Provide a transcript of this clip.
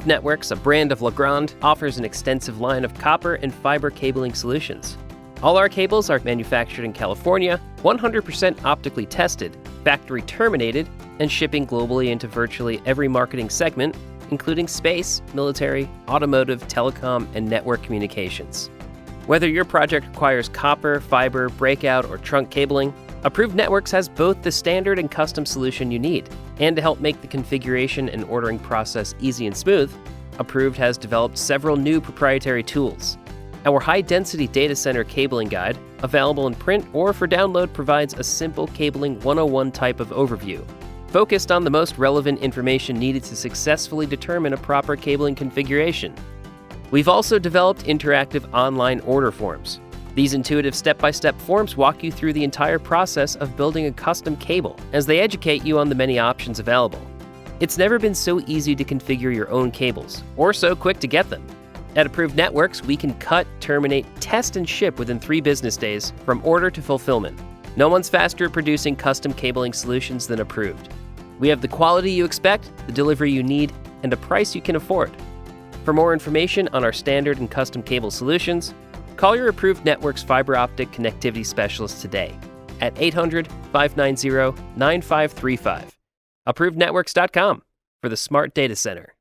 Approved Networks, a brand of Legrand, offers an extensive line of copper and fiber cabling solutions. All our cables are manufactured in California, 100% optically tested, factory terminated, and shipping globally into virtually every marketing segment, including space, military, automotive, telecom, and network communications. Whether your project requires copper, fiber, breakout, or trunk cabling, Approved Networks has both the standard and custom solution you need. And to help make the configuration and ordering process easy and smooth, Approved has developed several new proprietary tools. Our high-density data center cabling guide, available in print or for download, provides a simple cabling 101 type of overview, focused on the most relevant information needed to successfully determine a proper cabling configuration. We've also developed interactive online order forms. These intuitive step-by-step forms walk you through the entire process of building a custom cable, as they educate you on the many options available. It's never been so easy to configure your own cables, or so quick to get them. At Approved Networks, we can cut, terminate, test, and ship within 3 business days from order to fulfillment. No one's faster at producing custom cabling solutions than Approved. We have the quality you expect, the delivery you need, and a price you can afford. For more information on our standard and custom cable solutions, call your Approved Networks fiber optic connectivity specialist today at 800-590-9535. ApprovedNetworks.com for the smart data center.